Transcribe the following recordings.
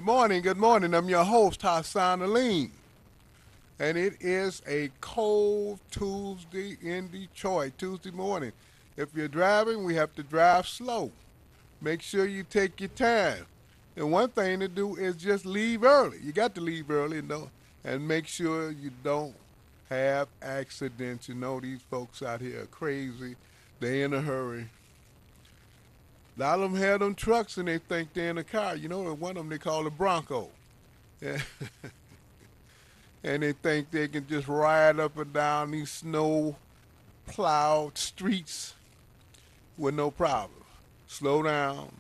Good morning, good morning. I'm your host, Hassan Aline. And it is a cold Tuesday in Detroit, Tuesday morning. If you're driving, we have to drive slow. Make sure you take your time. And one thing to do is just leave early. You got to leave early, and make sure you don't have accidents. These folks out here are crazy. They in a hurry. A lot of them have them trucks and they think they're in a car. One of them they call a Bronco. Yeah. And they think they can just ride up and down these snow plowed streets with no problem. Slow down,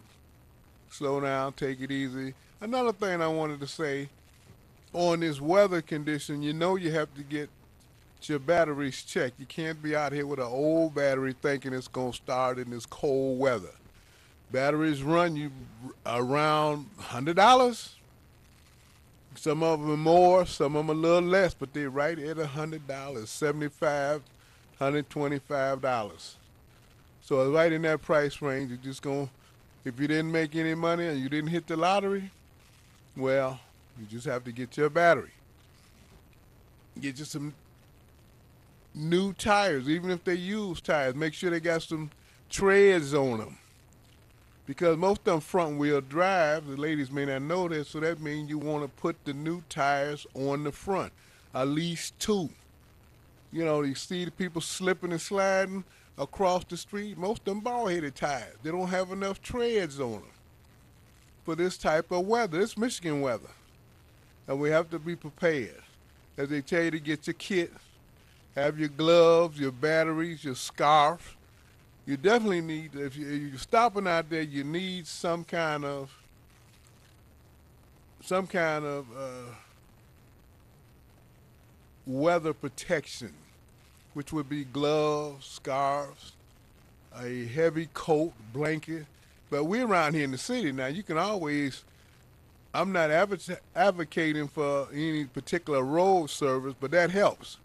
slow down, take it easy. Another thing I wanted to say on this weather condition, you have to get your batteries checked. You can't be out here with an old battery thinking it's going to start in this cold weather. Batteries run you around $100. Some of them are more, some of them a little less, but they're right at $100, 75, $125. So it's right in that price range. You're just going, if you didn't make any money and you didn't hit the lottery, well, you just have to get your battery. Get you some new tires, even if they use tires. Make sure they got some treads on them. Because most of them front wheel drive, the ladies may not know this, so that means you want to put the new tires on the front, at least two. You see the people slipping and sliding across the street. Most of them bald-headed tires. They don't have enough treads on them for this type of weather. It's Michigan weather, and we have to be prepared. As they tell you to get your kit, have your gloves, your batteries, your scarf. You definitely need, if you're stopping out there, you need some kind of weather protection, which would be gloves, scarves, a heavy coat, blanket. But we're around here in the city now. You can always, I'm not advocating for any particular road service, but that helps.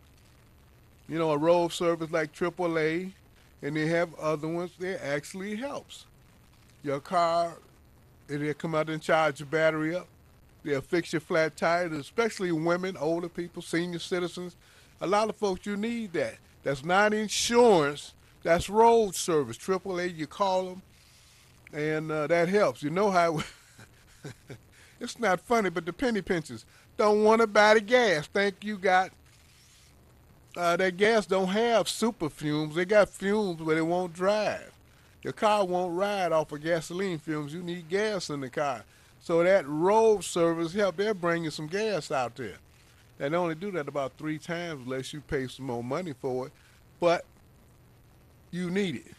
A road service like AAA, and they have other ones that actually helps. Your car, they'll come out and charge your battery up. They'll fix your flat tires, especially women, older people, senior citizens. A lot of folks, you need that. That's not insurance. That's road service. AAA, you call them, and that helps. You know how it's not funny, but the penny pinchers don't want to buy the gas. Think you got that gas don't have super fumes. They got fumes, but it won't drive. Your car won't ride off of gasoline fumes. You need gas in the car. So that road service help. They'll bring you some gas out there. They only do that about 3 times unless you pay some more money for it. But you need it.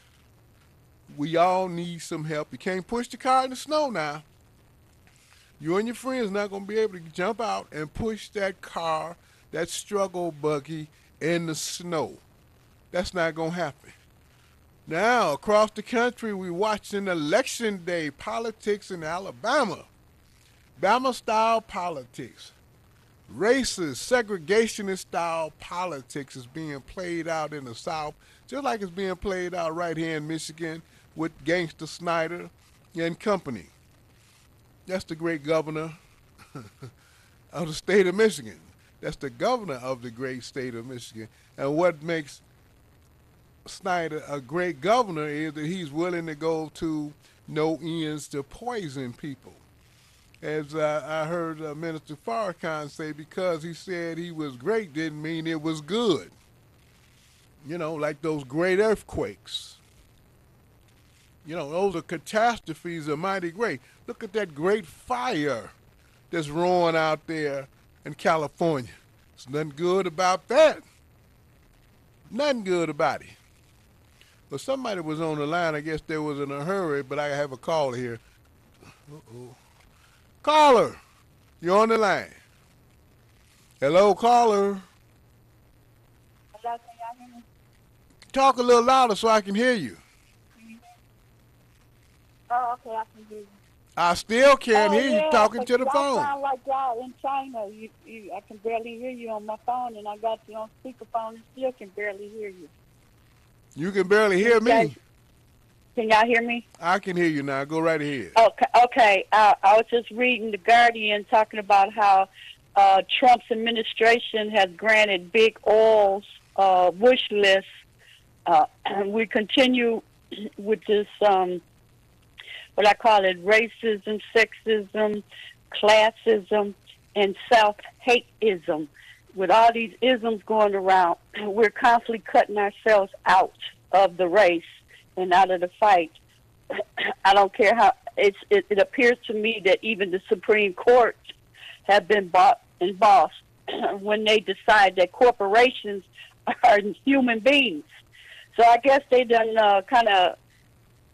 We all need some help. You can't push the car in the snow now. You and your friends not going to be able to jump out and push that car, that struggle buggy, in the snow. That's not going to happen. Now, across the country, we're watching Election Day politics in Alabama. Bama-style politics. Racist, segregationist-style politics is being played out in the South, just like it's being played out right here in Michigan with Gangster Snyder and company. That's the great governor of the state of Michigan. That's the governor of the great state of Michigan. And what makes Snyder a great governor is that he's willing to go to no ends to poison people. As I heard Minister Farrakhan say, because he said he was great didn't mean it was good. Like those great earthquakes. Those are catastrophes are mighty great. Look at that great fire that's roaring out there in California. There's nothing good about that. Nothing good about it. But somebody was on the line. I guess they was in a hurry, but I have a caller here. Uh-oh. Caller, you're on the line. Hello, caller. Hello, can y'all hear me? Talk a little louder so I can hear you. Oh, okay, I can hear you. I still can't Oh, hear you yeah, talking but to the y'all phone. sound like y'all in China. I can barely hear you on my phone, and I got you on speakerphone and still can barely hear you. You can barely hear You guys- me. Can y'all hear me? I can hear you now. Go right ahead. Okay. Okay. I was just reading the Guardian talking about how Trump's administration has granted big oil's wish list. And we continue with this, what I call it, racism, sexism, classism, and self-hateism. With all these isms going around, we're constantly cutting ourselves out of the race and out of the fight. I don't care how it appears to me that even the Supreme Court have been bought and bossed when they decide that corporations are human beings. So I guess they done kind of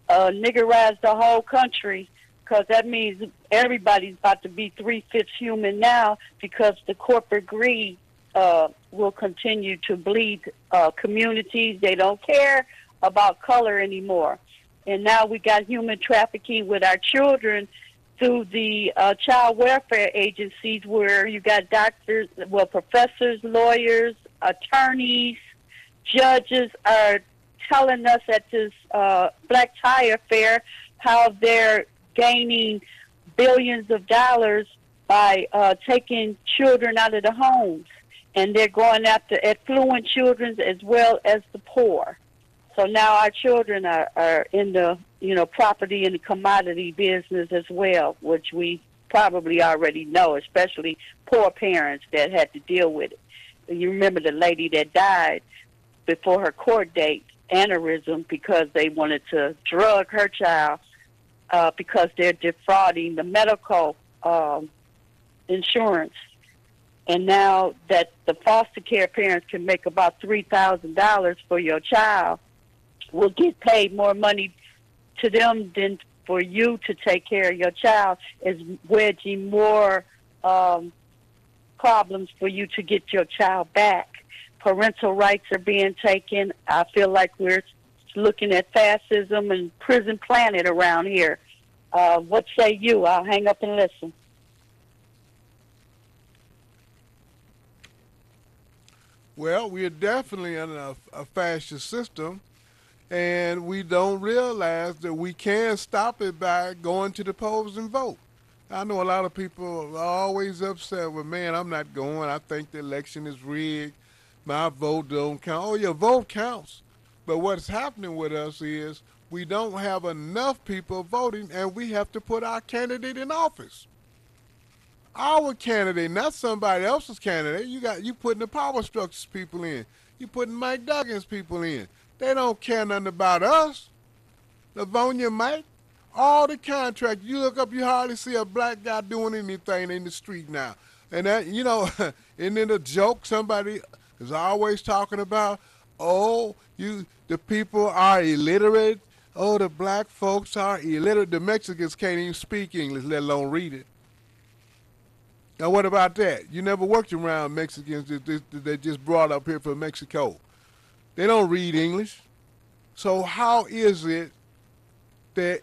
niggerized the whole country, because that means everybody's about to be 3/5 human now, because the corporate greed will continue to bleed communities. They don't care about color anymore. And now we got human trafficking with our children through the child welfare agencies, where you got doctors, well, professors, lawyers, attorneys, judges are telling us at this black tie affair how they're gaining billions of dollars by taking children out of the homes. And they're going after affluent children as well as the poor. So now our children are in the, property and the commodity business as well, which we probably already know, especially poor parents that had to deal with it. You remember the lady that died before her court date, aneurysm, because they wanted to drug her child because they're defrauding the medical insurance. And now that the foster care parents can make about $3,000 for your child, will get paid more money to them than for you to take care of your child, is wedging more problems for you to get your child back. Parental rights are being taken. I feel like we're looking at fascism and prison planet around here. What say you? I'll hang up and listen. Well, we are definitely in a fascist system, and we don't realize that we can stop it by going to the polls and vote. I know a lot of people are always upset with, man, I'm not going. I think the election is rigged. My vote don't count. Oh, your vote counts. But what's happening with us is we don't have enough people voting, and we have to put our candidate in office. Our candidate, not somebody else's candidate. You putting the power structures people in. You putting Mike Duggan's people in. They don't care nothing about us. Livonia Mike, all the contracts. You look up, you hardly see a black guy doing anything in the street now. And that, and then a joke somebody is always talking about, the people are illiterate. Oh, the black folks are illiterate. The Mexicans can't even speak English, let alone read it. Now, what about that? You never worked around Mexicans that just brought up here from Mexico. They don't read English. So how is it that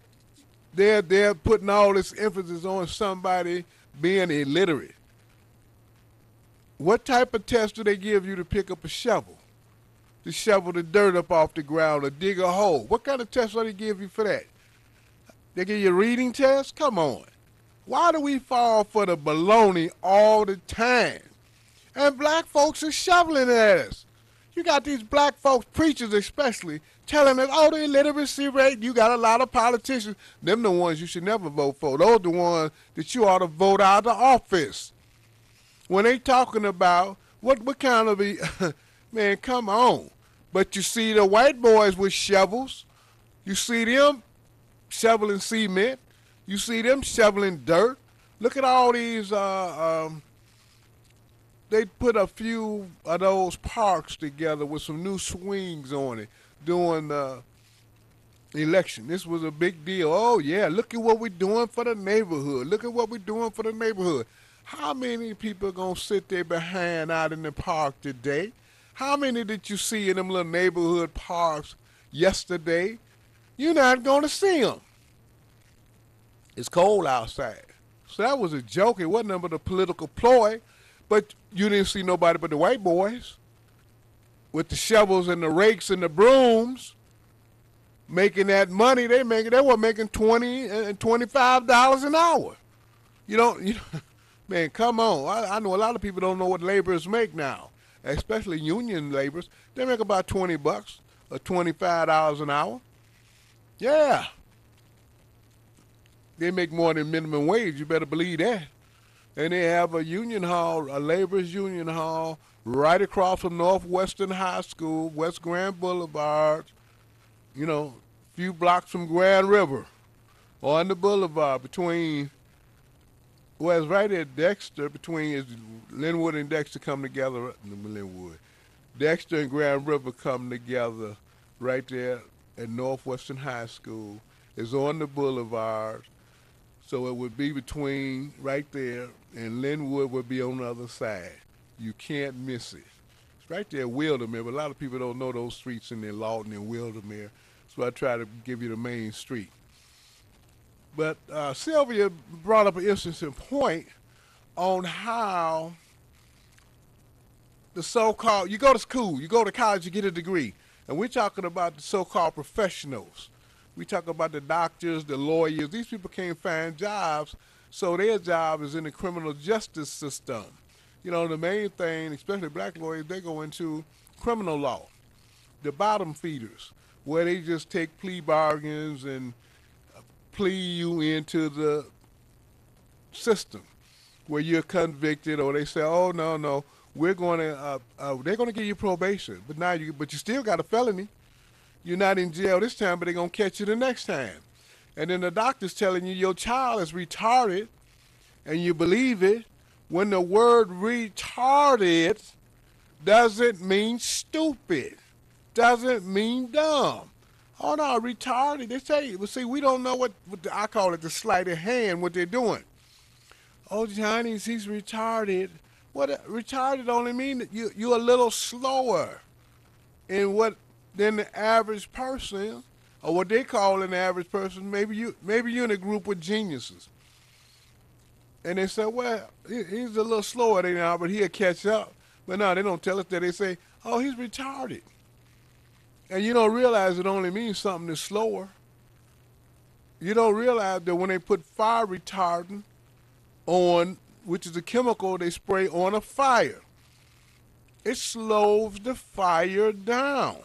they're putting all this emphasis on somebody being illiterate? What type of test do they give you to pick up a shovel? To shovel the dirt up off the ground or dig a hole? What kind of test do they give you for that? They give you a reading test? Come on. Why do we fall for the baloney all the time? And black folks are shoveling at us. You got these black folks, preachers especially, telling us, the illiteracy rate, you got a lot of politicians. Them the ones you should never vote for. Those the ones that you ought to vote out of office. When they talking about, what kind of man, come on. But you see the white boys with shovels. You see them shoveling cement. You see them shoveling dirt. Look at all these, they put a few of those parks together with some new swings on it during the election. This was a big deal. Oh, yeah, look at what we're doing for the neighborhood. Look at what we're doing for the neighborhood. How many people are going to sit there behind out in the park today? How many did you see in them little neighborhood parks yesterday? You're not going to see them. It's cold outside. So that was a joke. It wasn't nothing but a political ploy. But you didn't see nobody but the white boys with the shovels and the rakes and the brooms. making that money they were making $20 and $25 an hour. Man, come on. I know a lot of people don't know what laborers make now, especially union laborers. They make about $20 or $25 an hour. Yeah, they make more than minimum wage. You better believe that. And they have a union hall, a laborers union hall, right across from Northwestern High School, West Grand Boulevard. A few blocks from Grand River, on the boulevard between. Well, it's right at Dexter, between Linwood and Dexter come together. Linwood, Dexter and Grand River come together right there at Northwestern High School. It's on the boulevard, so it would be between right there, and Linwood would be on the other side. You can't miss it. It's right there, Wildermere, but a lot of people don't know those streets in there, Lawton and Wildermere, so I try to give you the main street. But Sylvia brought up an interesting point on how the so-called, you go to school, you go to college, you get a degree. And we're talking about the so-called professionals. We talk about the doctors, the lawyers. These people can't find jobs, so their job is in the criminal justice system. The main thing, especially black lawyers, they go into criminal law, the bottom feeders, where they just take plea bargains and plea you into the system where you're convicted, or they say, oh, no, they're going to give you probation, but you still got a felony. You're not in jail this time, but they're going to catch you the next time. And then the doctor's telling you your child is retarded, and you believe it, when the word retarded doesn't mean stupid, doesn't mean dumb. Oh, no, retarded. They say, well, see, we don't know what I call it the sleight of hand, what they're doing. Oh, Johnny, he's retarded. Retarded only mean that you're a little slower than the average person, or what they call an average person. Maybe you're in a group with geniuses. And they say, well, he's a little slower than now, but he'll catch up. But no, they don't tell us that. They say, oh, he's retarded. And you don't realize it only means something that's slower. You don't realize that when they put fire retardant on, which is a chemical they spray on a fire, it slows the fire down.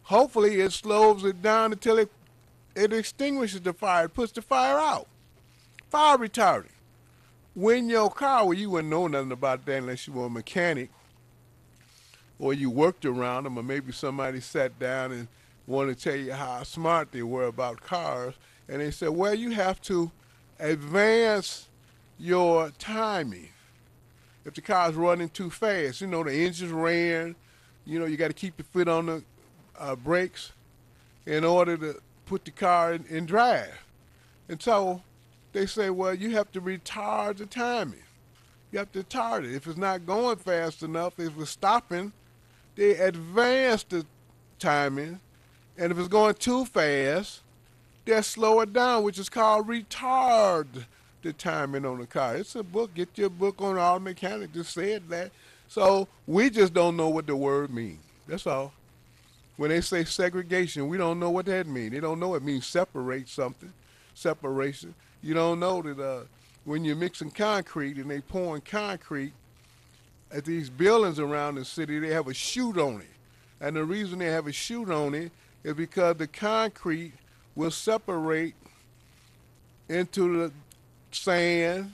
Hopefully it slows it down until it extinguishes the fire, it puts the fire out. Fire retardant. When your car, well, you wouldn't know nothing about that unless you were a mechanic, or you worked around them, or maybe somebody sat down and wanted to tell you how smart they were about cars, and they said, well, you have to advance your timing. If the car's running too fast, the engine's ran, you got to keep your foot on the brakes in order to put the car in drive. And so they say, well, you have to retard the timing. You have to retard it. If it's not going fast enough, if it's stopping, they advance the timing, and if it's going too fast, they slow it down, which is called retard the timing on the car. It's a book. Get your book on auto mechanic. Just said that. So we just don't know what the word means. That's all. When they say segregation, we don't know what that means. They don't know it means separate something, separation. You don't know that when you're mixing concrete and they pouring concrete, at these buildings around the city, they have a chute on it. And the reason they have a chute on it is because the concrete will separate into the sand,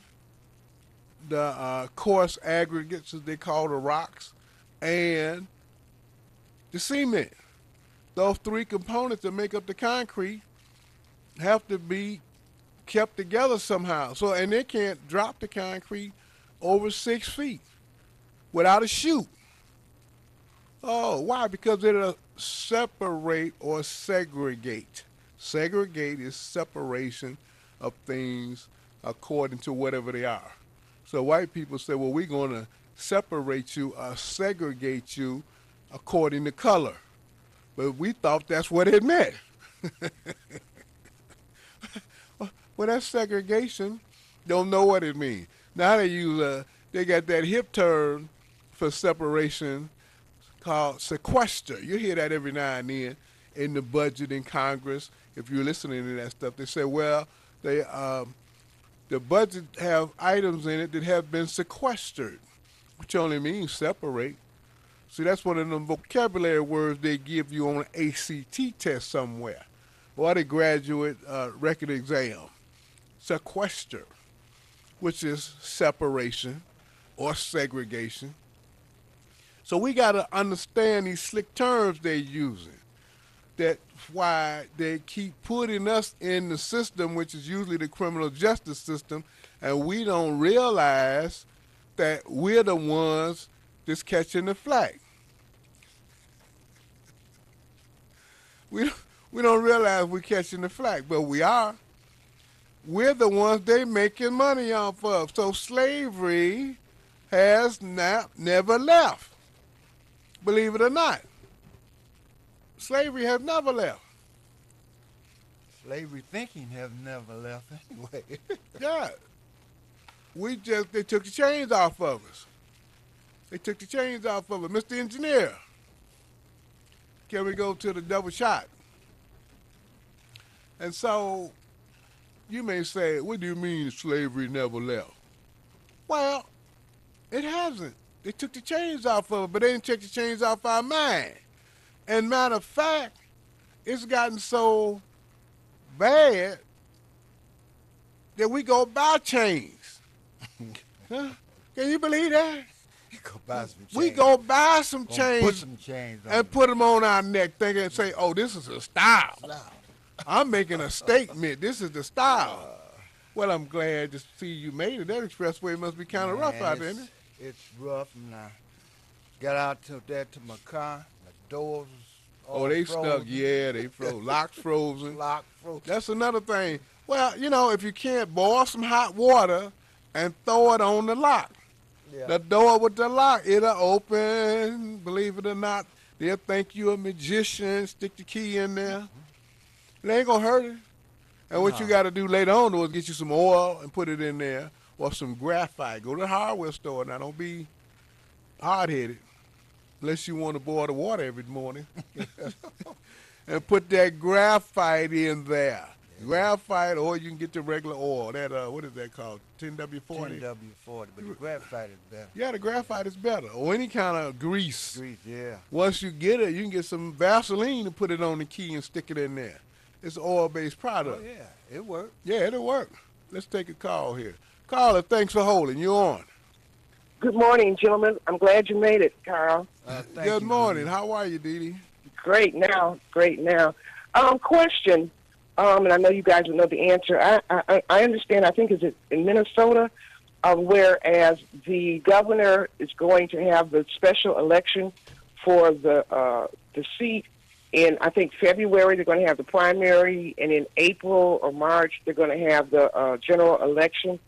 the coarse aggregates, as they call the rocks, and the cement. Those three components that make up the concrete have to be kept together somehow. And they can't drop the concrete over 6 feet without a chute. Oh, why? Because it'll separate or segregate. Segregate is separation of things according to whatever they are. So white people say, well, we're going to separate you or segregate you according to color. But we thought that's what it meant. Well, that's segregation. Don't know what it means. Now they use they got that hip term for separation called sequester. You hear that every now and then. in the budget in Congress. If you're listening to that stuff, they say, well, they the budget have items in it that have been sequestered, which only means separate. See, that's one of them vocabulary words they give you on an ACT test somewhere, or the graduate record exam. Sequester, which is separation or segregation. So we got to understand these slick terms they're using. That's why they keep putting us in the system, which is usually the criminal justice system, and we don't realize that we're the ones that's catching the flack. We don't realize we're catching the flack, but we are. We're the ones they making money off of. So slavery has never left. Believe it or not. Slavery has never left. Slavery thinking have never left anyway. Yeah. They took the chains off of us. They took the chains off of us. Mr. Engineer, can we go to the double shot? And so you may say, what do you mean slavery never left? Well, it hasn't. They took the chains off of it, but they didn't take the chains off our mind. And matter of fact, it's gotten so bad that we go buy chains. Huh? Can you believe that? You go buy some chains. We go buy some chains, put some chains on and put them on our neck, thinking and say, "Oh, this is a style. I'm making a statement. This is the style." Well, I'm glad to see you made it. That expressway must be kind of rough out there, isn't it? It's rough, and I got out to my car. The doors was all they frozen. stuck. Yeah, they froze. Locks frozen. Lock frozen. That's another thing. Well, if you can't boil some hot water and throw it on the lock. Yeah. The door with the lock, it'll open. Believe it or not, they'll think you a magician. Stick the key in there. It ain't gonna hurt it. And what you got to do later on is get you some oil and put it in there, or some graphite. Go to the hardware store now. Don't be hard-headed, unless you want to boil the water every morning. And put that graphite in there. Graphite, or you can get the regular oil. That what is that called? 10W40. 10W40, but the graphite is better. Yeah, the graphite is better, or any kind of grease. Grease, yeah. Once you get it, you can get some Vaseline and put it on the key and stick it in there. It's an oil-based product. Oh yeah, it works. Yeah, it'll work. Let's take a call here. Caller, thanks for holding. You're on. Good morning, gentlemen. I'm glad you made it, Carl. Good morning. How are you, Dee Dee? Great now. Question, and I know you guys will know the answer. I understand, I think it's in Minnesota, whereas the governor is going to have the special election for the seat. In, I think, February, they're going to have the primary, and in April or March, they're going to have the general election.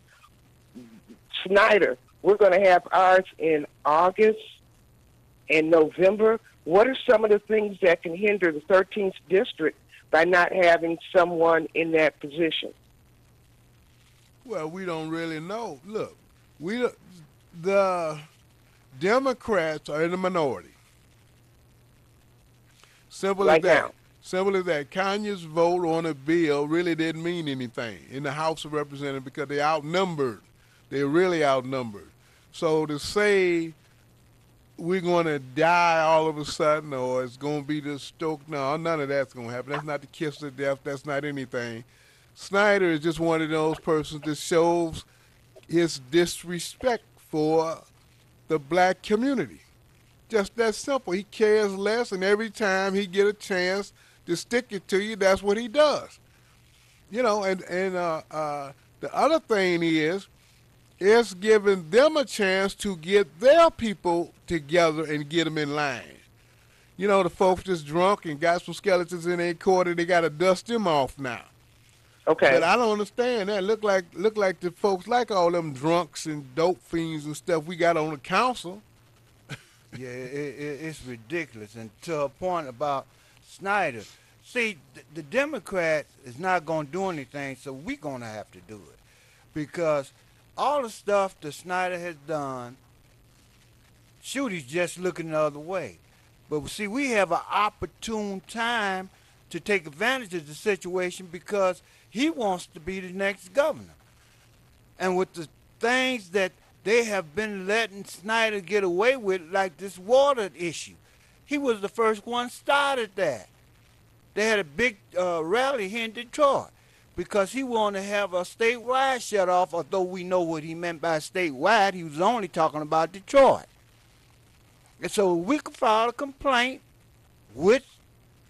Snyder, we're going to have ours in August and November. What are some of the things that can hinder the 13th district by not having someone in that position? Well, we don't really know. Look, the Democrats are in the minority. Simple as that. Now. Simple as that. Kanye's vote on a bill really didn't mean anything in the House of Representatives because they outnumbered. They're really outnumbered. So to say we're going to die all of a sudden or it's going to be the stroke, no, none of that's going to happen. That's not the kiss of death. That's not anything. Snyder is just one of those persons that shows his disrespect for the black community. Just that simple. He cares less, and every time he get a chance to stick it to you, that's what he does. And the other thing is, it's giving them a chance to get their people together and get them in line. The folks that's drunk and got some skeletons in their quarter, they got to dust them off now. Okay. But I don't understand that. Look like the folks like all them drunks and dope fiends and stuff we got on the council. Yeah, it's ridiculous. And to a point about Snyder, see, the Democrat is not going to do anything, so we're going to have to do it. Because all the stuff that Snyder has done, shoot, he's just looking the other way. But see, we have an opportune time to take advantage of the situation because he wants to be the next governor. And with the things that they have been letting Snyder get away with, like this water issue, he was the first one started that. They had a big rally here in Detroit because he wanted to have a statewide shut off, although we know what he meant by statewide. He was only talking about Detroit. And so we could file a complaint with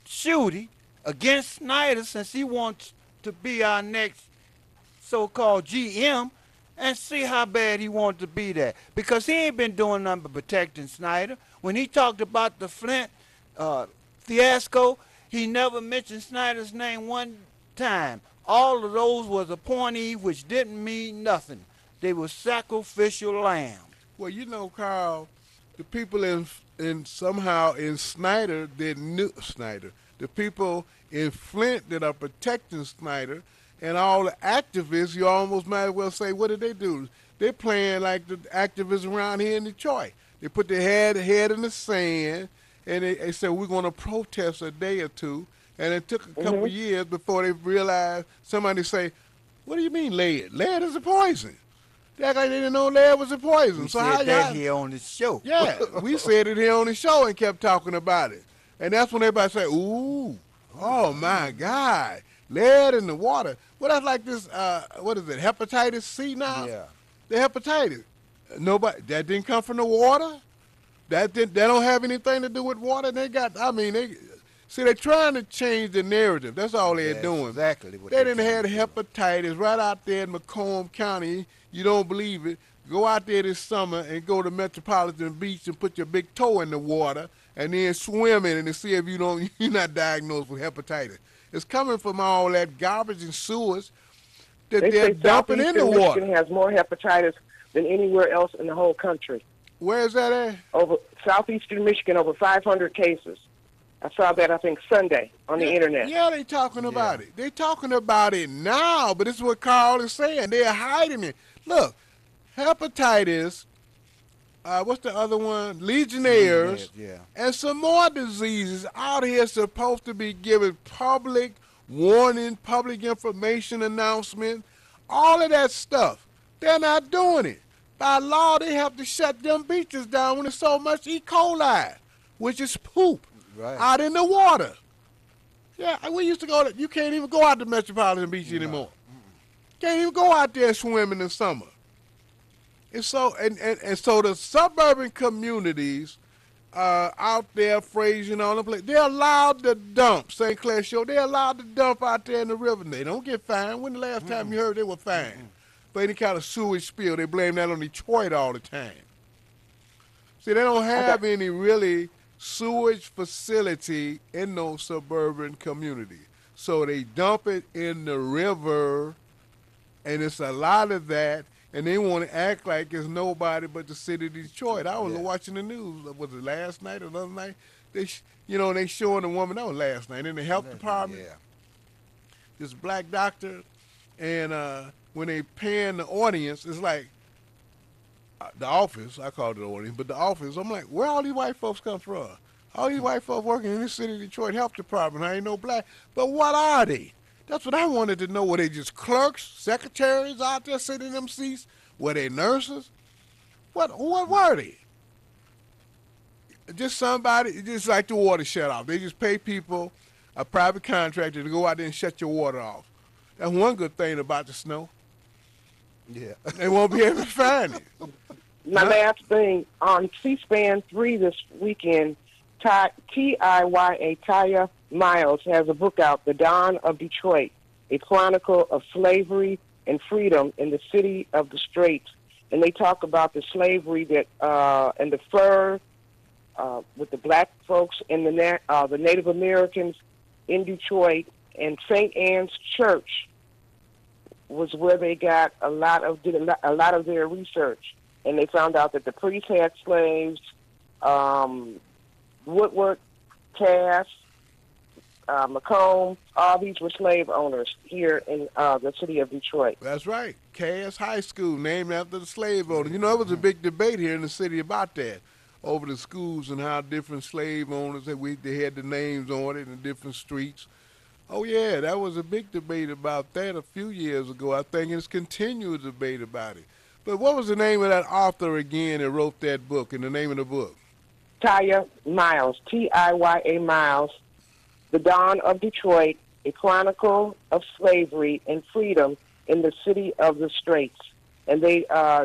Schuette against Snyder since he wants to be our next so-called GM and see how bad he wants to be that. Because he ain't been doing nothing but protecting Snyder. When he talked about the Flint fiasco, he never mentioned Snyder's name one time. All of those was appointees which didn't mean nothing. They were sacrificial lambs. Well, you know, Carl, the people in somehow in Snyder that knew Snyder, the people in Flint that are protecting Snyder, and all the activists, you almost might as well say, what did they do? They're playing like the activists around here in Detroit. They put their head in the sand, and they said, we're going to protest a day or two. And it took a couple of years before they realized, somebody say, what do you mean lead? Lead is a poison. They act like they didn't know lead was a poison. We so said that here on the show. Yeah, we said it here on the show and kept talking about it. And that's when everybody said, ooh, oh my God, lead in the water. Well, that's like this, what is it, hepatitis C now? Yeah. The hepatitis. Nobody, that didn't come from the water? That don't have anything to do with water? They're trying to change the narrative. That's all they're doing. Exactly what They didn't have hepatitis right out there in Macomb County. You don't believe it. Go out there this summer and go to Metropolitan Beach and put your big toe in the water and then swim in it and see if you're not diagnosed with hepatitis. It's coming from all that garbage and sewage that they're dumping in the water. Michigan has more hepatitis than anywhere else in the whole country. Where is that at? Over southeastern Michigan, over 500 cases. I saw that, I think, Sunday on the internet. Yeah, they talking about it. They talking about it now, but this is what Carl is saying. They're hiding it. Look, hepatitis, what's the other one? Legionnaires, and some more diseases out here supposed to be giving public warning, public information announcement, all of that stuff. They're not doing it. By law, they have to shut them beaches down when there's so much E. coli, which is poop, out in the water. Yeah, we used to go you can't even go out to Metropolitan Beach anymore. Can't even go out there and swim in the summer. And so, and so the suburban communities out there, Fraser and all the place, they're allowed to dump, St. Clair Show, they're allowed to dump out there in the river. They don't get fined. When the last time you heard they were fined for any kind of sewage spill? They blame that on Detroit all the time. See, they don't have any really sewage facility in those suburban communities. So they dump it in the river, and it's a lot of that, and they want to act like it's nobody but the city of Detroit. I was watching the news, was it last night or another night? They showing a woman, that was last night, in the health department, this black doctor, and when they paying the audience, it's like, the office, I call it the audience, but the office, I'm like, where all these white folks come from? All these white folks working in the city of Detroit Health Department, I ain't no black. But what are they? That's what I wanted to know. Were they just clerks, secretaries out there sitting in them seats? Were they nurses? What were they? Just somebody, just like the water shut off. They just pay people, a private contractor, to go out there and shut your water off. That's one good thing about the snow. Yeah. They won't be able to find it. My last thing, on C-SPAN 3 this weekend, Taya Miles has a book out, The Dawn of Detroit, a chronicle of slavery and freedom in the city of the Straits. And they talk about the slavery that and the fur with the black folks and the Native Americans in Detroit. And St. Anne's Church was where they got a lot of their research. And they found out that the priests had slaves, Woodward, Cass, Macomb, all these were slave owners here in the city of Detroit. That's right. Cass High School, named after the slave owners. You know, it was a big debate here in the city about that, over the schools and how different slave owners, they had the names on it and different streets. Oh yeah, that was a big debate about that a few years ago. I think it's continued debate about it. But what was the name of that author again that wrote that book and the name of the book? Taya Miles, Tiya Miles, The Dawn of Detroit, A Chronicle of Slavery and Freedom in the City of the Straits. And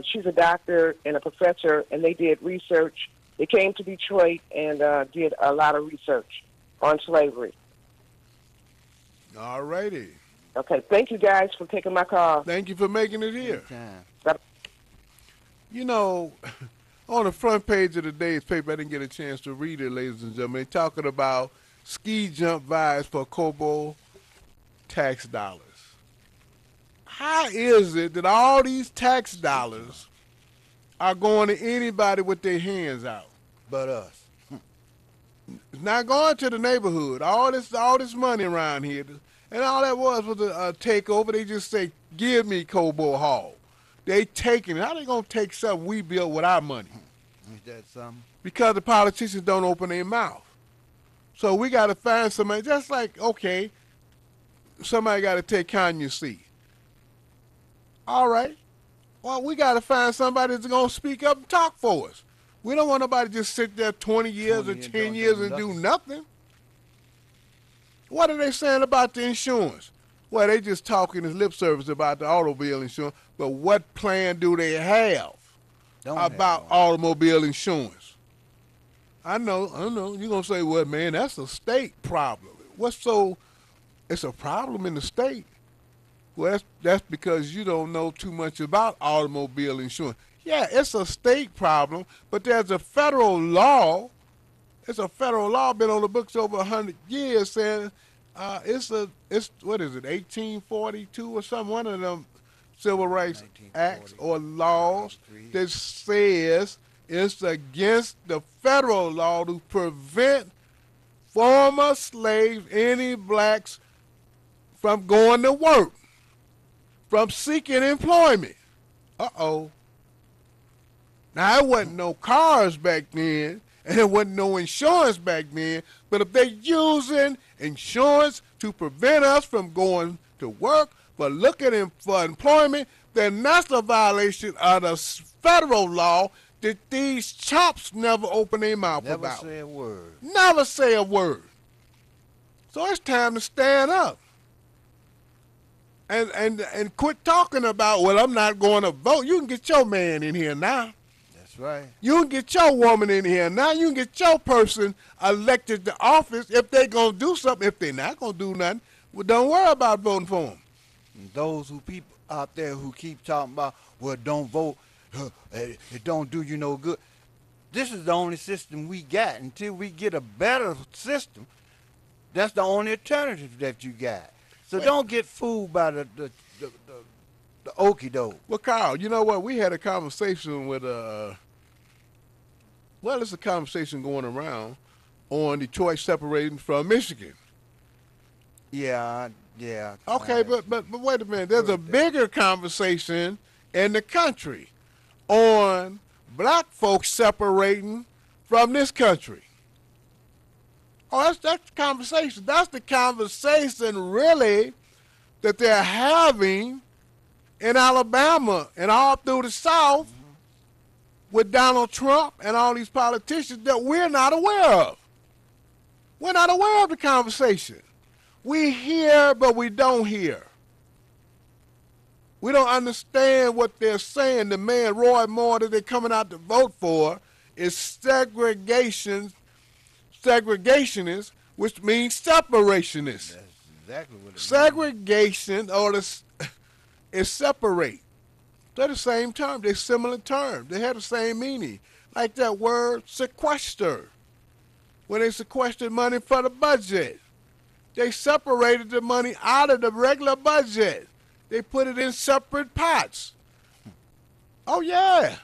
she's a doctor and a professor, and they did research. They came to Detroit and did a lot of research on slavery. All righty. Okay, thank you guys for taking my call. Thank you for making it here. Anytime. You know, on the front page of today's paper, I didn't get a chance to read it, ladies and gentlemen. They're talking about ski jump vibes for Cobo tax dollars. How is it that all these tax dollars are going to anybody with their hands out? But us. It's not going to the neighborhood. All this money around here, and all that was a takeover. They just say, "Give me Cobo Hall." They taking it. How they gonna take something we built with our money? Is that something? Because the politicians don't open their mouth. So we got to find somebody. Just like, okay, somebody got to take Kanye's seat. All right. Well, we got to find somebody that's gonna speak up and talk for us. We don't want nobody to just sit there 20 years or 10 years and do nothing. What are they saying about the insurance? Well, they just talking as lip service about the automobile insurance, but what plan do they have about automobile insurance? I know. You're going to say, well, man, that's a state problem. It's a problem in the state? Well, that's because you don't know too much about automobile insurance. Yeah, it's a state problem, but there's a federal law. It's a federal law been on the books over 100 years saying it's what is it, 1842 or something, one of them civil rights acts or laws that says it's against the federal law to prevent former slaves, any blacks, from going to work, from seeking employment. Uh-oh. Now, there wasn't no cars back then, and there wasn't no insurance back then, but if they're using insurance to prevent us from going to work, for looking for employment, then that's a violation of the federal law that these chops never open their mouth about. Never say a word. Never say a word. So it's time to stand up. And quit talking about, well, I'm not going to vote. You can get your man in here now. That's right. You can get your woman in here now. You can get your person elected to office if they going to do something. If they're not going to do nothing, well, don't worry about voting for them. And those people out there who keep talking about, well, don't vote, it don't do you no good. This is the only system we got. Until we get a better system, that's the only alternative that you got. So don't get fooled by the okie doke. Well, Carl, you know what? We had a conversation with it's a conversation going around on Detroit separating from Michigan. Yeah. Okay, but wait a minute. There's a bigger conversation in the country on black folks separating from this country. Oh, that's the conversation. That's the conversation, really, that they're having in Alabama and all through the South with Donald Trump and all these politicians that we're not aware of. We're not aware of the conversation. We hear, but we don't hear. We don't understand what they're saying. The man, Roy Moore, that they're coming out to vote for is segregationist, which means separationist. That's exactly what it Segregation is separate. They're the same term. They're similar terms. They have the same meaning. Like that word sequester. When they sequestered money for the budget, they separated the money out of the regular budget. They put it in separate pots. Oh, yeah.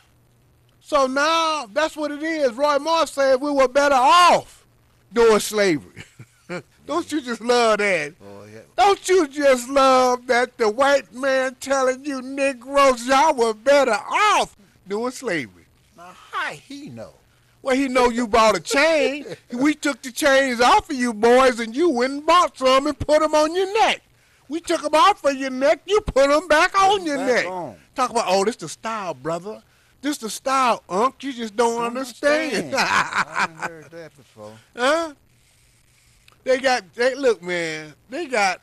So now that's what it is. Roy Moore said we were better off during slavery. Don't you just love that? Oh, yeah. Don't you just love that the white man telling you Negroes y'all were better off during slavery? Now, how he know? Well, he know you bought a chain. We took the chains off of you boys, and you went and bought some and put them on your neck. We took them off of your neck. You put them back on your neck. Talk about, oh, this the style, brother. This the style, Unc. You just don't understand. I haven't heard that before. Huh? Look, man. They got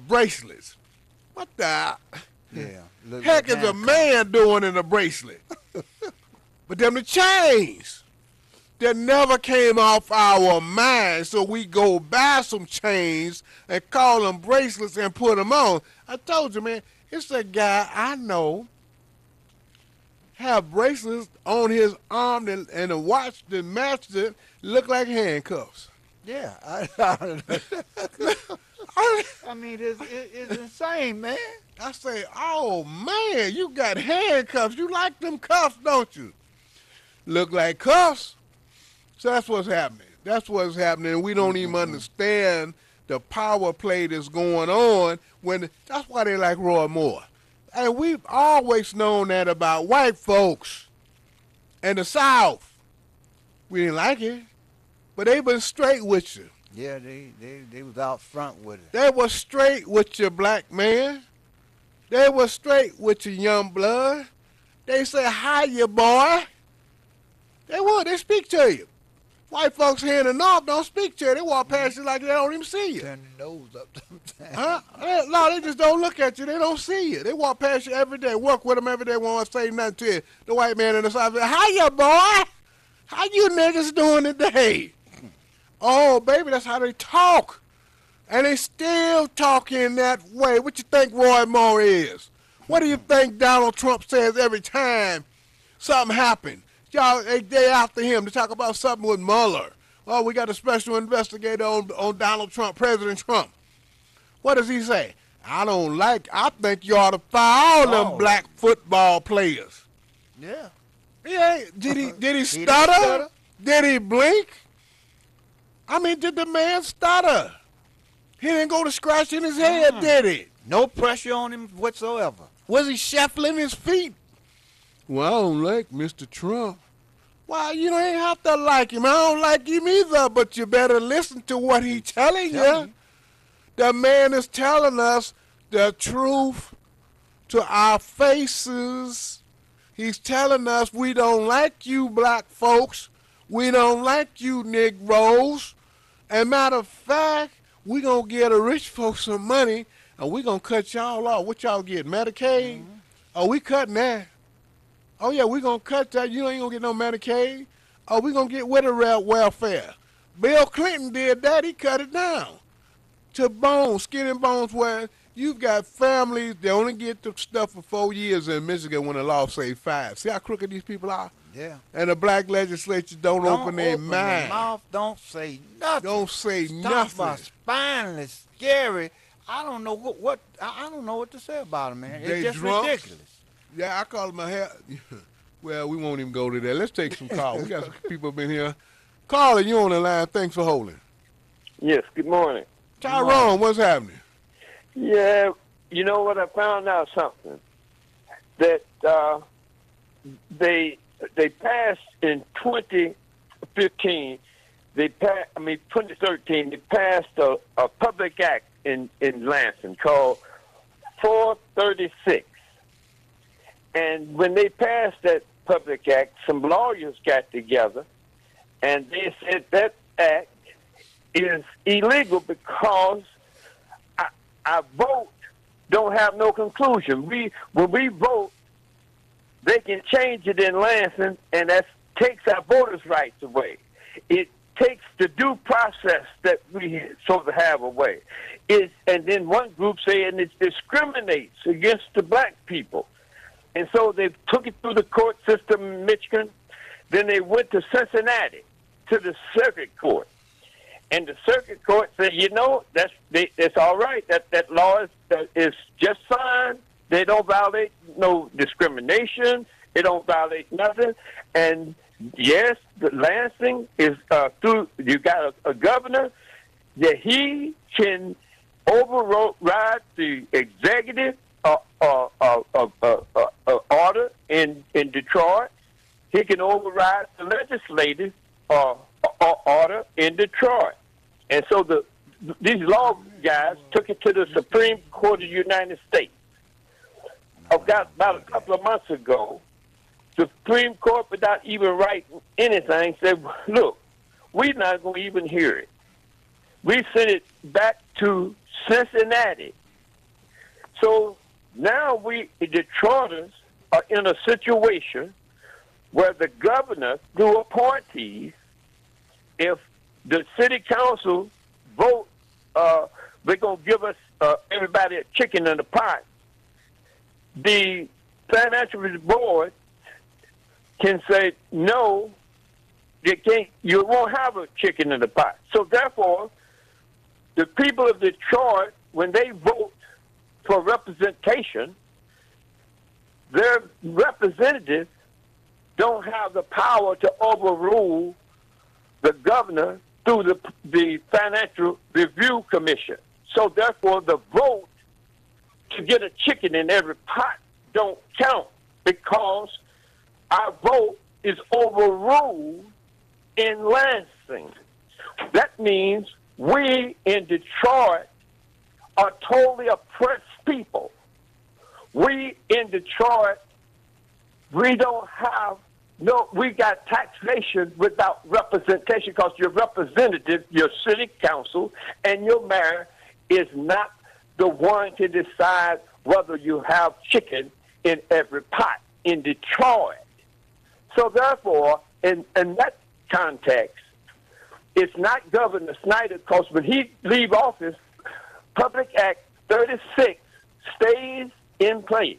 bracelets. What the heck is a man doing in a bracelet? But them the chains that never came off our mind, so we go buy some chains and call them bracelets and put them on. I told you, man, it's a guy I know have bracelets on his arm and a watch that matched it, look like handcuffs. Yeah. I mean, it's insane, man. I say, oh, man, you got handcuffs. You like them cuffs, don't you? Look like cuffs. So that's what's happening. That's what's happening. We don't even understand the power play that's going on. That's why they like Roy Moore. And we've always known that about white folks and the South. We didn't like it, but they been straight with you. Yeah, they was out front with it. They was straight with you, black man. They was straight with you, young blood. They say, hi, you boy. They speak to you. White folks here in the North don't speak to you. They walk past you like they don't even see you. Turn their nose up sometimes. Huh? No, they just don't look at you. They don't see you. They walk past you every day. Work with them every day. Won't say nothing to you. The white man in the South says, hiya, boy. How you niggas doing today? Oh, baby, that's how they talk. And they still talking that way. What you think Roy Moore is? What do you think Donald Trump says every time something happens? Y'all, they after him to talk about something with Mueller. Oh, we got a special investigator on Donald Trump, President Trump. What does he say? I think you ought to fire all them black football players. Yeah. Did he stutter? Did he blink? I mean, did the man stutter? He didn't go to scratching his head, did he? No pressure on him whatsoever. Was he shuffling his feet? Well, I don't like Mr. Trump. Well, you ain't have to like him. I don't like him either, but you better listen to what he's telling you. The man is telling us the truth to our faces. He's telling us we don't like you black folks. We don't like you Negroes. And matter of fact, we going to get the rich folks some money, and we going to cut y'all off. What y'all get, Medicaid? Oh, we cutting that. Oh, yeah, we going to cut that. You ain't going to get no Medicaid. Oh, we going to get with the welfare. Bill Clinton did that. He cut it down to bones, skin and bones, where you've got families, they only get the stuff for 4 years in Michigan when the law say 5. See how crooked these people are? Yeah. And the black legislature don't open their mind. Mouth, don't say nothing. Don't say Talk nothing. about spineless, scary. I don't know what I don't know what to say about them, man. It's They just drunks? ridiculous. Yeah, I call them a hair. Well, we won't even go to that. Let's take some calls. We got some people been here. Caller, you on the line. Thanks for holding. Yes, good morning. Tyrone, what's happening? Yeah, you know what? I found out something. That they passed in 2015, 2013, they passed a public act in Lansing called 436. And when they passed that public act, some lawyers got together, and they said that act is illegal because our vote don't have no conclusion. When we vote, they can change it in Lansing, and that takes our voters' rights away. It takes the due process that we supposed to have away. And then one group saying it discriminates against the black people. And so they took it through the court system in Michigan. Then they went to Cincinnati, to the circuit court. And the circuit court said, that's all right. That law is just fine. They don't violate no discrimination. They don't violate nothing. And yes, the Lansing is through. You got a governor that he can override the executive order in Detroit. he can override the legislative order in Detroit. And so these law guys took it to the Supreme Court of the United States. About a couple of months ago, the Supreme Court, without even writing anything, said, look, we're not going to even hear it. We sent it back to Cincinnati. So now we, Detroiters, are in a situation where the governor, through appointees, if the city council vote, they're going to give us everybody a chicken in the pot, the financial board can say, no, you won't have a chicken in the pot. So therefore, the people of Detroit, when they vote for representation, their representatives don't have the power to overrule the governor through the Financial Review Commission. So therefore, the vote to get a chicken in every pot don't count because our vote is overruled in Lansing. That means we in Detroit are totally oppressed people. We in Detroit, we don't have we got taxation without representation because your representative, your city council, and your mayor is not the one to decide whether you have chicken in every pot in Detroit. So therefore, in that context, it's not Governor Snyder because when he leave office, Public Act 36 stays in place.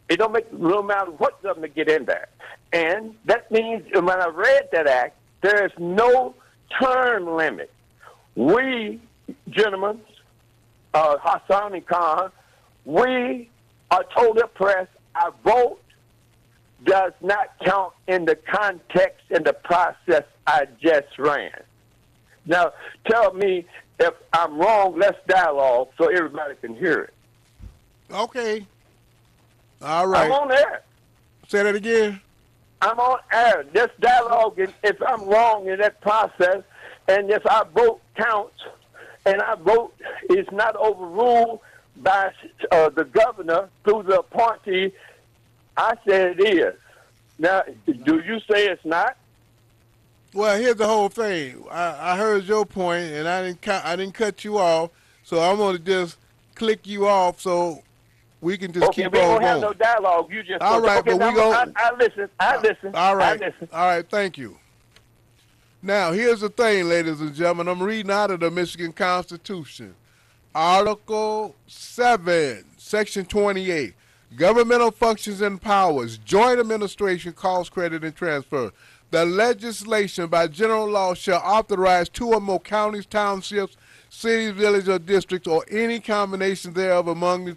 It don't make no matter what governor get in there. And that means when I read that act, there is no term limit. We, gentlemen, Hassan and Khan, we are totally oppressed. Our vote does not count in the context and the process I just ran. Now, tell me if I'm wrong, let's dialogue so everybody can hear it. Okay. All right. I'm on air. Say that again. I'm on air. This dialogue, if I'm wrong in that process, and if our vote counts, and our vote is not overruled by the governor through the appointee, I said it is. Now, do you say it's not? Well, here's the whole thing. I heard your point, and I didn't cut you off, so I'm going to just click you off so we can just keep on going. Okay, we don't have no dialogue. You just all right, okay, but we go. I listen. I listen. All right. I listen. All right. Thank you. Now, here's the thing, ladies and gentlemen. I'm reading out of the Michigan Constitution, Article 7, Section 28. Governmental functions and powers, joint administration, cost, credit, and transfer. The legislation by general law shall authorize 2 or more counties, townships, cities, villages, or districts, or any combination thereof among the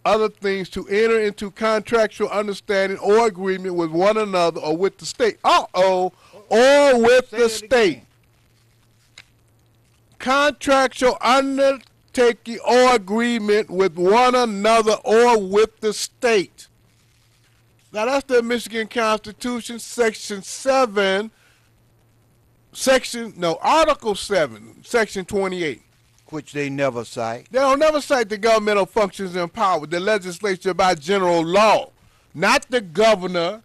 other things to enter into contractual understanding or agreement with one another or with the state. Or with the state. Contractual undertaking or agreement with one another or with the state. Now that's the Michigan Constitution, Section 7, Article 7, Section 28. Which they never cite. They don't never cite the governmental functions and power, the legislature by general law. Not the governor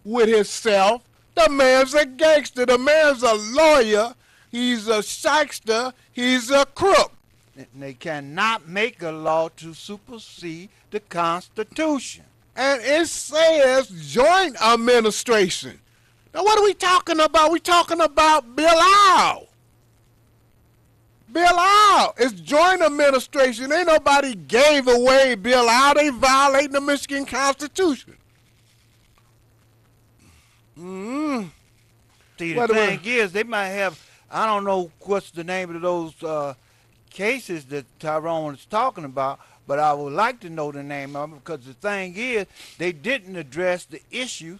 with himself. The man's a gangster. The man's a lawyer. He's a shyster. He's a crook. And they cannot make a law to supersede the Constitution. And it says joint administration. Now what are we talking about? We're talking about Bill Au. Bill Au. It's joint administration. Ain't nobody gave away Bill Au. They violating the Michigan Constitution. See, the thing is, they might have, I don't know what's the name of those cases that Tyrone is talking about, but I would like to know the name of them because the thing is, they didn't address the issue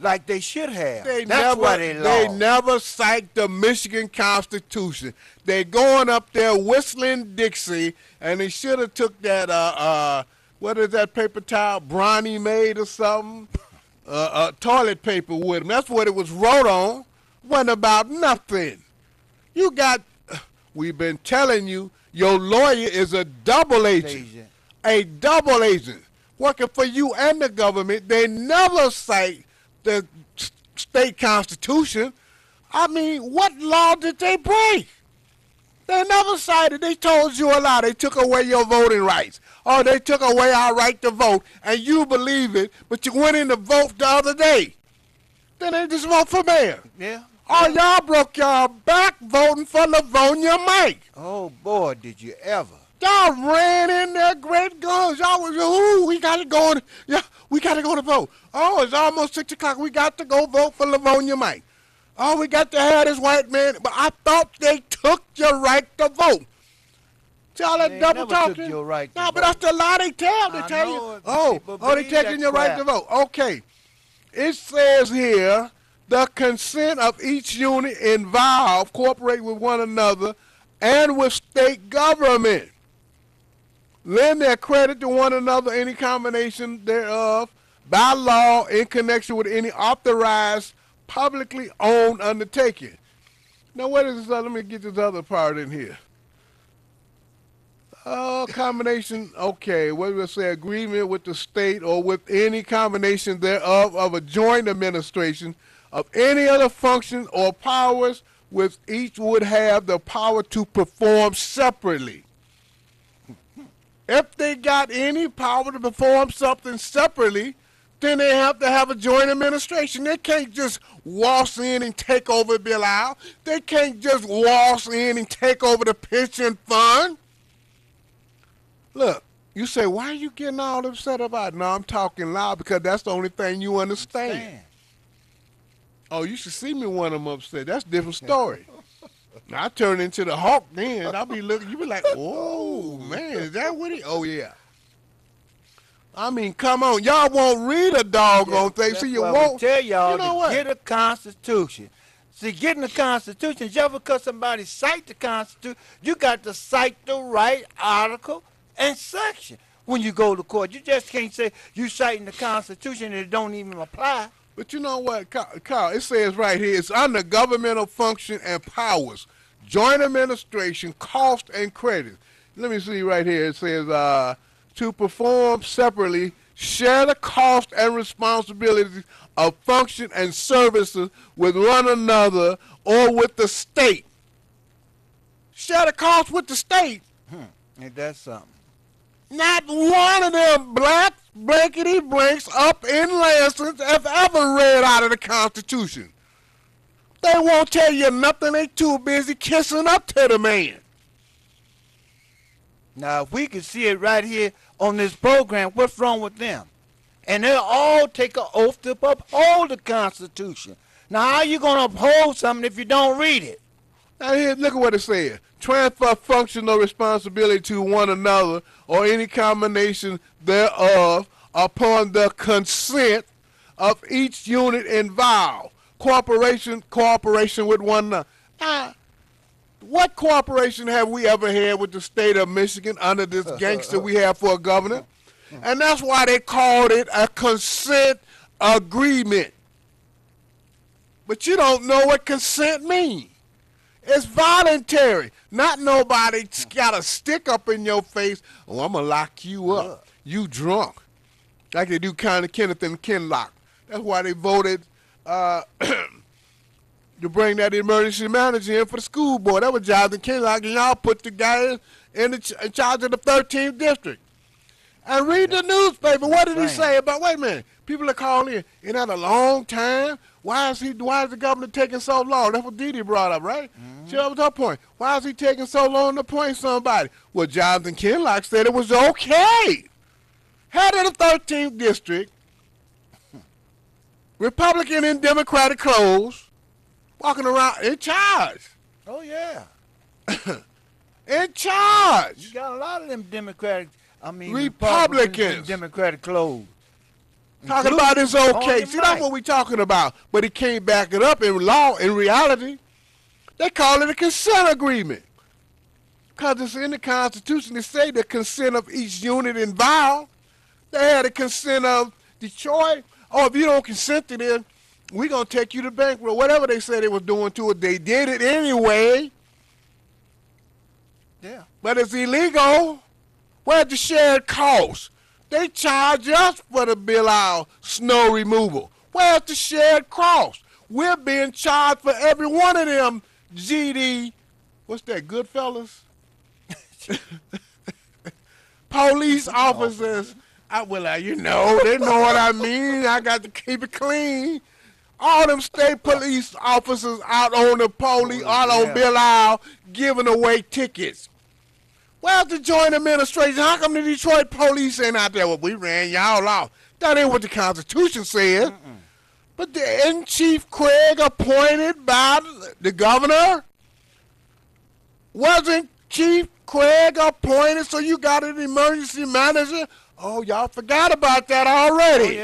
like they should have. That's why they lost. They never cite the Michigan Constitution. They going up there whistling Dixie, and they should have took that, what is that paper towel, Bronny made or something? toilet paper with them. That's what it was wrote on. Wasn't about nothing. You got, we've been telling you, your lawyer is a double agent. A double agent. Working for you and the government. They never cite the state constitution. I mean, what law did they break? They never cited. They told you a lie. They took away your voting rights. Oh, they took away our right to vote, and you believe it, but you went in to vote the other day. Then they just vote for mayor. Yeah. Oh, y'all broke y'all back voting for Livonia Mike. Oh, boy, did you ever. Y'all ran in there great guns. Y'all was, ooh, we got to go. Yeah, we got to go to vote. Oh, it's almost 6 o'clock. We got to go vote for Livonia Mike. Oh, we got to have this white man. But I thought they took your right to vote. See all that They double never talking? took your right to no, vote. but that's the lie they tell. They I tell know you, it, oh, people they believe taking that your right to crap. vote. Okay. It says here, the consent of each unit involved cooperate with one another and with state government. Lend their credit to one another, any combination thereof, by law in connection with any authorized, publicly owned undertaking. Now, what is this? Let me get this other part in here. Combination, okay, what do we say? Agreement with the state or with any combination thereof of a joint administration of any other function or powers which each would have the power to perform separately. If they got any power to perform something separately, then they have to have a joint administration. They can't just waltz in and take over Bill Al. They can't just waltz in and take over the pension fund. Look, you say, why are you getting all upset about it? No, I'm talking loud because that's the only thing you understand. Oh, you should see me when I'm upset. That's a different story. I turn into the Hulk then. I'll be looking, you be like, oh, man, is that what he, oh, yeah. I mean, come on. Y'all won't read a doggone thing. See, you won't. Tell y'all you know to what? get a Constitution. See, getting the Constitution, just because somebody cite the Constitution, you got to cite the right article and section when you go to court. You just can't say you citing the Constitution and it don't even apply. But you know what, Carl, it says right here, it's under governmental function and powers, joint administration, cost, and credit. Let me see right here. It says to perform separately, share the cost and responsibilities of function and services with one another or with the state. Share the cost with the state. Ain't that something? Not one of them black blankety blanks up in Lansing have ever read out of the Constitution. They won't tell you nothing. They too busy kissing up to the man. Now, if we can see it right here on this program, what's wrong with them? And they'll all take an oath to uphold the Constitution. Now, how you going to uphold something if you don't read it? Now here, look at what it says. Transfer functional responsibility to one another or any combination thereof upon the consent of each unit involved. Cooperation with one another. Now, what cooperation have we ever had with the state of Michigan under this gangster we have for a governor? And that's why they called it a consent agreement. But you don't know what consent means. It's voluntary. Not nobody got a stick up in your face. Oh, I'm going to lock you up. You drunk. Like they do kind of Kenneth and Kinlock. That's why they voted to bring that emergency manager in for the school board. That was Jonathan Kinlock, and y'all put the guy in charge of the 13th district. And read the newspaper. What did he say about, wait a minute, people are calling in. Isn't that a long time? Why is the governor taking so long? That's what Dee brought up, right? See, that was her point. Why is he taking so long to appoint somebody? Well, Jonathan Kinlock said it was okay. Head of the 13th district, Republican and Democratic clothes, walking around in charge. Oh, yeah. In charge. You got a lot of them Democratic, Republicans. in Democratic clothes. Talking about it's okay. See, that's what we talking about. But he can't back it up in law, in reality. They call it a consent agreement. Because it's in the Constitution. They say the consent of each unit involved. They had a consent of Detroit. oh, if you don't consent to this, we're going to take you to bankrupt. Whatever they said they was doing to it, they did it anyway. Yeah. But it's illegal. Where's the shared cost? They charge us for the Belial snow removal. Where's the shared cost? We're being charged for every one of them GD, what's that, Goodfellas? Police officers. You know, they know what I mean. I got to keep it clean. All them state police officers out on the police, out on Belial, giving away tickets. Where's the joint administration? How come the Detroit police ain't out there? Well, we ran y'all off. That ain't what the Constitution says. But isn't Chief Craig appointed by the governor? Wasn't Chief Craig appointed so you got an emergency manager? Oh, y'all forgot about that already.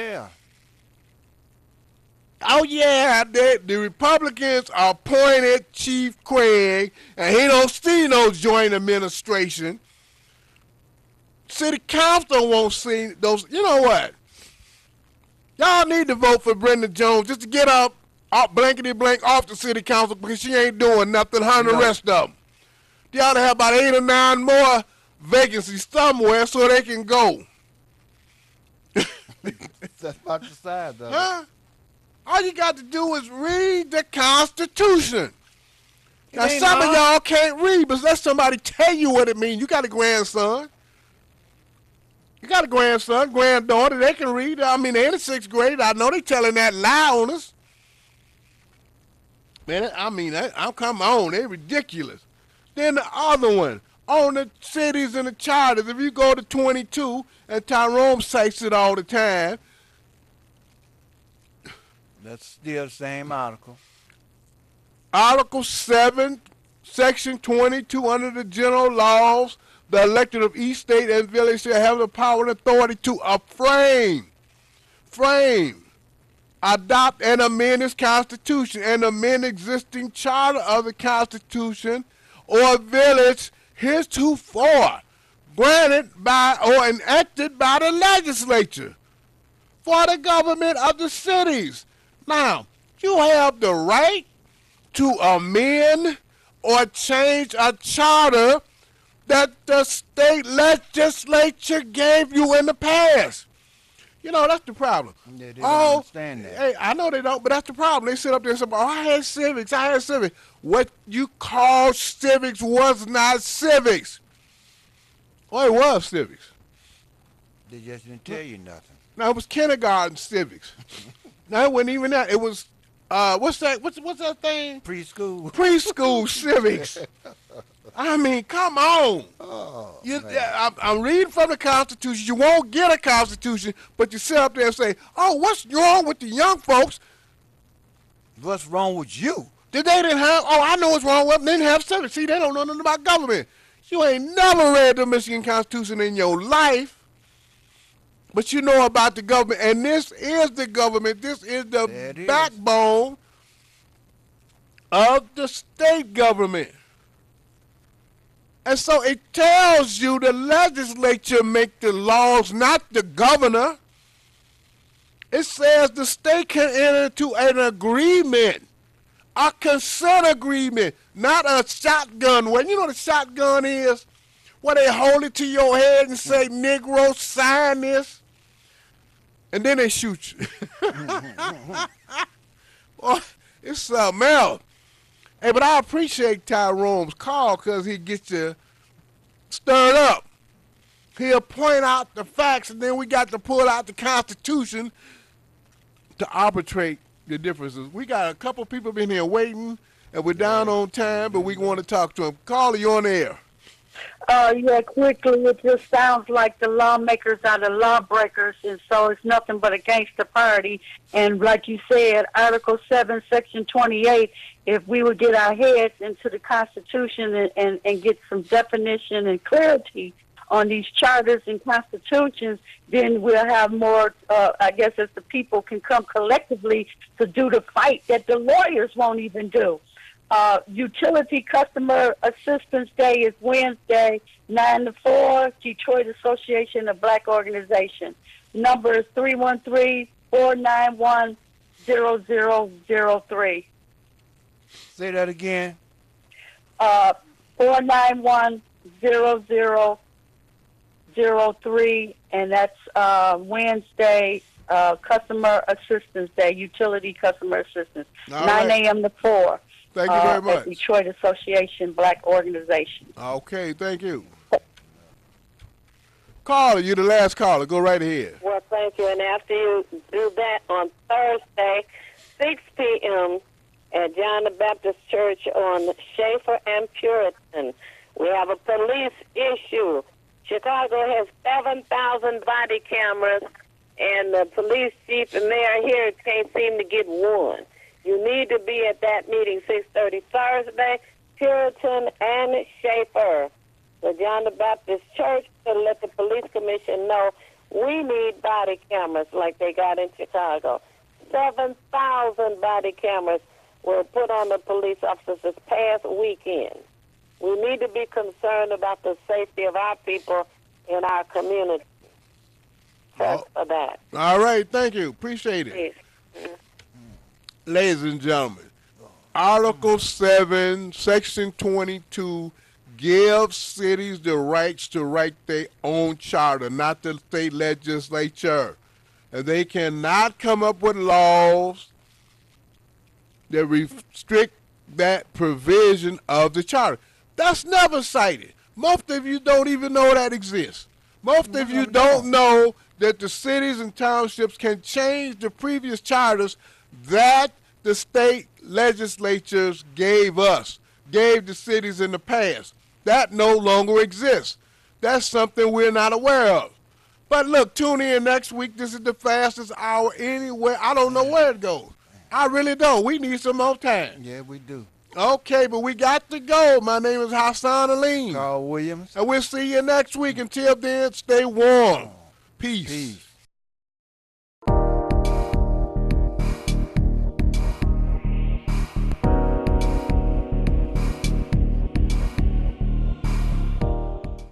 Oh, yeah, the Republicans appointed Chief Craig, and he don't see no joint administration. City Council won't see those. You know what? Y'all need to vote for Brenda Jones just to get up blankety blank off the City Council because she ain't doing nothing, her and the rest of them. They ought to have about 8 or 9 more vacancies somewhere so they can go. That's about the size of it. Huh? All you got to do is read the Constitution. Now, some of y'all can't read, but let somebody tell you what it means. You got a grandson. You got a grandson, granddaughter. They can read. I mean, they're in the 6th grade. I know they telling that lie on us. Man, I mean, I'm come on. They're ridiculous. Then the other one, on the cities and the charters. If you go to 22, and Tyrone cites it all the time. That's still the same article. Article 7, Section 22, under the general laws, the elected of each state and village shall have the power and authority to frame, adopt, and amend this Constitution, and amend existing charter of the Constitution or village heretofore granted by or enacted by the legislature for the government of the cities. Now, you have the right to amend or change a charter that the state legislature gave you in the past. You know, that's the problem. Yeah, they don't understand that. Hey, I know they don't, but that's the problem. They sit up there and say, oh, I had civics. What you call civics was not civics. Well, it was civics. They just didn't tell you nothing. No, it was kindergarten civics. No, it wasn't even that. It was, what's that? What's that thing? Preschool. Preschool civics. I mean, come on. Oh, I'm reading from the Constitution. You won't get a Constitution, but you sit up there and say, oh, what's wrong with the young folks? What's wrong with you? They didn't have, oh, I know what's wrong with them. They didn't have civics. See, they don't know nothing about government. You ain't never read the Michigan Constitution in your life, but you know about the government. And this is the government. This is the backbone of the state government. And so it tells you the legislature make the laws, not the governor. It says the state can enter into an agreement, a consent agreement, not a shotgun one. You know what a shotgun is? Where they hold it to your head and say, Negro, sign this. And then they shoot you. Well, it's something else. Hey, but I appreciate Tyrone's call because he gets you stirred up. He'll point out the facts, and then we got to pull out the Constitution to arbitrate the differences. We got a couple people been here waiting, and we're down on time, but we want to talk to him. Caller, you on the air. Yeah, quickly, it just sounds like the lawmakers are the lawbreakers, and so it's nothing but a gangster party. And like you said, Article 7, Section 28, if we would get our heads into the Constitution and get some definition and clarity on these charters and constitutions, then we'll have more, I guess, as the people can come collectively to do the fight that the lawyers won't even do. Utility Customer Assistance Day is Wednesday, 9 to 4, Detroit Association of Black Organizations. Number is 491-0003. Say that again. 491-0003, and that's Wednesday, Customer Assistance Day, Utility Customer Assistance, All 9 right. a.m. to 4. Thank you very At much. Detroit Association Black Organization. Okay, thank you. Caller, you're the last caller. Go right ahead. Well, thank you. And after you do that on Thursday, 6 p.m. at John the Baptist Church on Schaefer and Puritan, we have a police issue. Chicago has 7,000 body cameras, and the police chief and mayor here can't seem to get one. You need to be at that meeting 6:30 Thursday, Puritan and Schaefer. The John the Baptist Church to let the police commission know we need body cameras like they got in Chicago. 7,000 body cameras were put on the police officers this past weekend. We need to be concerned about the safety of our people in our community. Press for that, All right, thank you. Appreciate it. please. Ladies and gentlemen, Article 7, Section 22 gives cities the rights to write their own charter, not the state legislature. And they cannot come up with laws that restrict that provision of the charter. That's never cited. Most of you don't even know that exists. Most of you don't know that the cities and townships can change the previous charters that the state legislatures gave the cities in the past. That no longer exists. That's something we're not aware of. But look, tune in next week. This is the fastest hour anywhere. I don't know where it goes. I really don't. We need some more time. Yeah, we do. Okay, but we got to go. My name is Hassan Aline. Carl Williams. And we'll see you next week. Until then, stay warm. Peace. Peace.